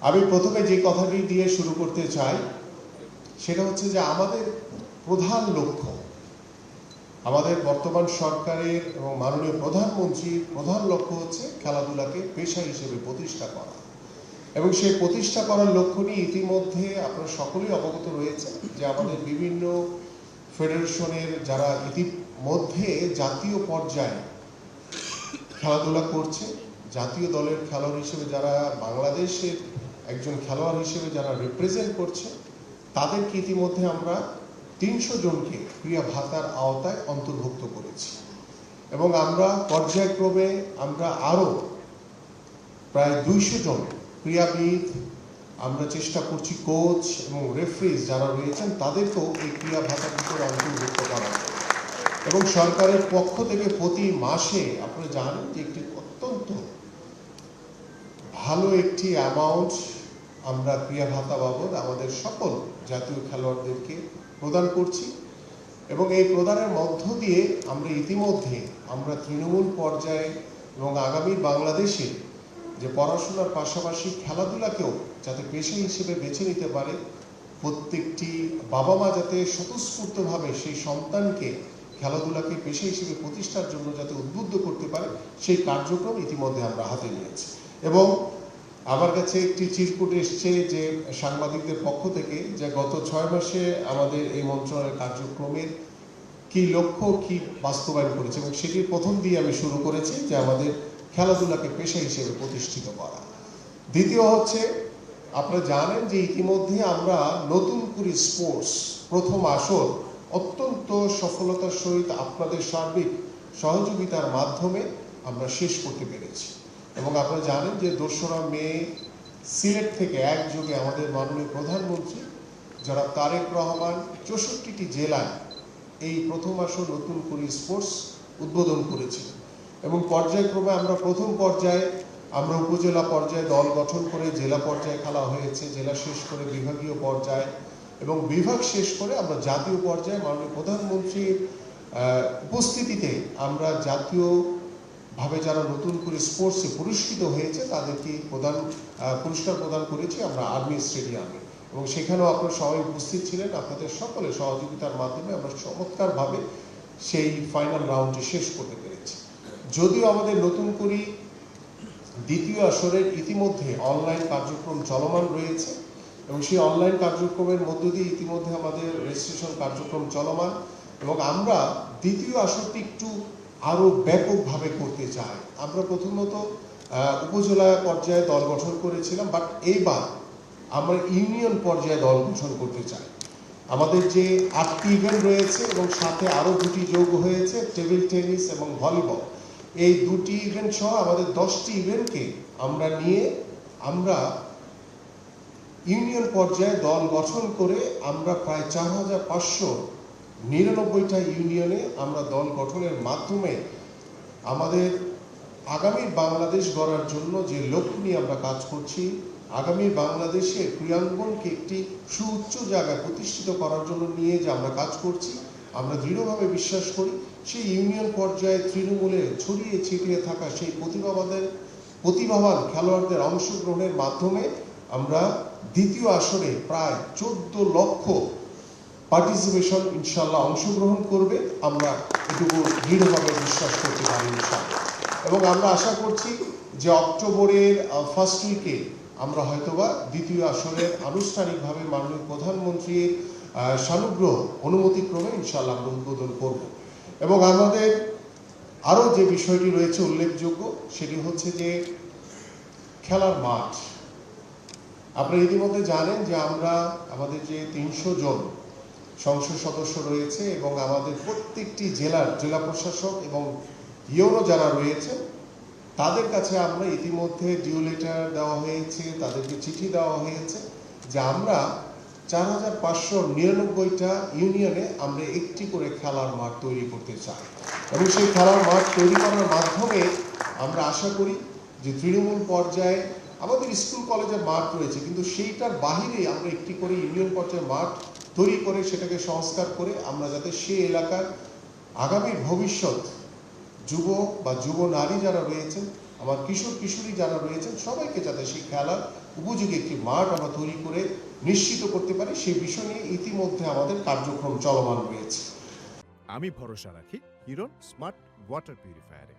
আমি প্রথমে যে কথাটি দিয়ে শুরু করতে চাই সেটা হচ্ছে যে আমাদের প্রধান লক্ষ্য, আমাদের বর্তমান সরকারের এবং মাননীয় প্রধানমন্ত্রীর প্রধান লক্ষ্য হচ্ছে খেলাধুলাকে পেশা হিসেবে প্রতিষ্ঠা করা। এবং সেই প্রতিষ্ঠা করার লক্ষ্য নিয়ে ইতিমধ্যে আপনারা সকলেই অবগত রয়েছে যে আমাদের বিভিন্ন ফেডারেশনের যারা ইতিমধ্যে জাতীয় পর্যায়ে খেলাধুলা করছে, জাতীয় দলের খেলোয়াড় হিসেবে যারা বাংলাদেশের একজন খেলোয়াড় হিসেবে যারা রিপ্রেজেন্ট করছে, তাদেরকে ইতিমধ্যে আমরা ৩০০ জনকে ক্রীড়া ভাতার আওতায় অন্তর্ভুক্ত করেছি। এবং আমরা পর্যায়ক্রমে আমরা আরও প্রায় ২০০ জন ক্রীড়াবিদ আমরা চেষ্টা করছি, কোচ এবং রেফারিজ যারা রয়েছেন তাদেরকেও এই ক্রীড়া ভাতার ভিতরে অন্তর্ভুক্ত করা। এবং সরকারের পক্ষ থেকে প্রতি মাসে আপনারা জানেন যে একটি অত্যন্ত ভালো একটি অ্যামাউন্ট আমরা ক্রীড়া ভাতা বাবদ আমাদের সকল জাতীয় খেলোয়াড়দেরকে প্রদান করছি। এবং এই প্রদানের মধ্য দিয়ে আমরা ইতিমধ্যে আমরা তৃণমূল পর্যায়ে এবং আগামী বাংলাদেশে যে পড়াশোনার পাশাপাশি খেলাধুলাকেও যাতে পেশা হিসেবে বেছে নিতে পারে, প্রত্যেকটি বাবা মা যাতে স্বতঃস্ফূর্তভাবে সেই সন্তানকে খেলাধুলাকে পেশা হিসেবে প্রতিষ্ঠার জন্য যাতে উদ্বুদ্ধ করতে পারে, সেই কার্যক্রম ইতিমধ্যে আমরা হাতে নিয়েছি। এবং আমার কাছে একটি চিরকুট এসছে যে সাংবাদিকদের পক্ষ থেকে যে গত ৬ মাসে আমাদের এই মন্ত্রণালয়ের কার্যক্রমের কি লক্ষ্য কি বাস্তবায়ন করেছে, এবং সেটির প্রথম দিয়ে আমি শুরু করেছি যে আমাদের খেলাধুলাকে পেশা হিসেবে প্রতিষ্ঠিত করা। দ্বিতীয় হচ্ছে আপনারা জানেন যে ইতিমধ্যে আমরা নতুন করে স্পোর্টস প্রথম আসর অত্যন্ত সফলতার সহিত আপনাদের সার্বিক সহযোগিতার মাধ্যমে আমরা শেষ করতে পেরেছি। এবং আপনারা জানেন যে ২রা মে সিলেট থেকে একযোগে আমাদের মাননীয় প্রধানমন্ত্রী যারা তারেক রহমান ৬৪টি জেলায় এই প্রথম আসর নতুন করে স্পোর্টস উদ্বোধন করেছিলেন। এবং পর্যায়ক্রমে আমরা প্রথম পর্যায়ে আমরা উপজেলা পর্যায়ে দল গঠন করে জেলা পর্যায়ে খেলা হয়েছে, জেলা শেষ করে বিভাগীয় পর্যায়ে, এবং বিভাগ শেষ করে আমরা জাতীয় পর্যায়ে মাননীয় প্রধানমন্ত্রীর উপস্থিতিতে আমরা জাতীয়ভাবে যারা নতুন করে স্পোর্টসে পুরস্কৃত হয়েছে তাদেরকে পুরস্কার প্রদান করেছি আমরা আর্মি স্টেডিয়ামে। এবং সেখানেও আপনারা সবাই উপস্থিত ছিলেন, আপনাদের সকলে সহযোগিতার মাধ্যমে আমরা চমৎকারভাবে সেই ফাইনাল রাউন্ডটি শেষ করতে পেরেছি। যদিও আমাদের নতুন করে দ্বিতীয় আসরের ইতিমধ্যে অনলাইন কার্যক্রম চলমান রয়েছে, এবং সেই অনলাইন কার্যক্রমের মধ্য দিয়ে ইতিমধ্যে আমাদের রেজিস্ট্রেশন কার্যক্রম চলমান, এবং আমরা দ্বিতীয় আসরটি একটু আরও ব্যাপকভাবে করতে চাই। আমরা প্রথমত উপজেলা পর্যায়ে দল গঠন করেছিলাম, বাট এইবার আমরা ইউনিয়ন পর্যায়ে দল গঠন করতে চাই। আমাদের যে ৮টি ইভেন্ট রয়েছে এবং সাথে আরও 2টি যোগ হয়েছে, টেবিল টেনিস এবং ভলিবল, এই 2টি ইভেন্ট সহ আমাদের 10টি ইভেন্টকে আমরা নিয়ে আমরা ইউনিয়ন পর্যায়ে দল গঠন করে আমরা প্রায় ৪৫৯৯টা ইউনিয়নে আমরা দল গঠনের মাধ্যমে আমাদের আগামীর বাংলাদেশ গড়ার জন্য যে লক্ষ্য নিয়ে আমরা কাজ করছি, আগামী বাংলাদেশে ক্রীড়াঙ্গনকে একটি সুউচ্চ জায়গায় প্রতিষ্ঠিত করার জন্য নিয়ে যে আমরা কাজ করছি, আমরা দৃঢ়ভাবে বিশ্বাস করি সেই ইউনিয়ন পর্যায়ে তৃণমূলে ছড়িয়ে ছিটিয়ে থাকা সেই প্রতিভাবান খেলোয়াড়দের অংশগ্রহণের মাধ্যমে আমরা দ্বিতীয় আসরে প্রায় ১৪ লক্ষ পার্টিসিপেশন ইনশাল্লাহ অংশগ্রহণ করবে, আমরা এটুকু দৃঢ়ভাবে বিশ্বাস করতে পারি ইনশাল্লাহ। এবং আমরা আশা করছি যে অক্টোবরের ফার্স্ট উইকে আমরা হয়তোবা দ্বিতীয় আসরের আনুষ্ঠানিকভাবে মাননীয় প্রধানমন্ত্রীর সানুগ্রহ অনুমতিক্রমে ইনশাল্লাহ আমরা উদ্বোধন করব। এবং আমাদের আরও যে বিষয়টি রয়েছে উল্লেখযোগ্য সেটি হচ্ছে যে খেলার মাঠ। আপনারা ইতিমধ্যে জানেন যে আমরা আমাদের যে ৩০০ জন সংসদ সদস্য রয়েছে এবং আমাদের প্রত্যেকটি জেলার জেলা প্রশাসক এবং ইউনো যারা রয়েছে তাদের কাছে আমরা ইতিমধ্যে ডিউ লেটার দেওয়া হয়েছে, তাদেরকে চিঠি দেওয়া হয়েছে যে আমরা ৪৫৯৯টা ইউনিয়নে আমরা একটি করে খেলার মাঠ তৈরি করতে চাই। এবং সেই খেলার মাঠ তৈরি করার মাধ্যমে আমরা আশা করি যে তৃণমূল পর্যায়ে আমাদের স্কুল কলেজের মাঠ রয়েছে, কিন্তু সেইটার বাহিরে আমরা একটি করে ইউনিয়ন পর্যায়ে মাঠ তৈরি করে সেটাকে সংস্কার করে আমরা যাতে সেই এলাকার আগামী ভবিষ্যৎ যুবক বা যুব নারী যারা রয়েছেন, আমার কিশোর কিশোরী যারা রয়েছেন, সবাইকে যাতে সেই খেলার উপযোগী একটি মাঠ আমরা তৈরি করে নিশ্চিত করতে পারি, সেই বিষয় নিয়ে ইতিমধ্যে আমাদের কার্যক্রম চলমান রয়েছে। আমি ভরসা রাখি হিরোর স্মার্ট ওয়াটার পিউরিফায়ারে।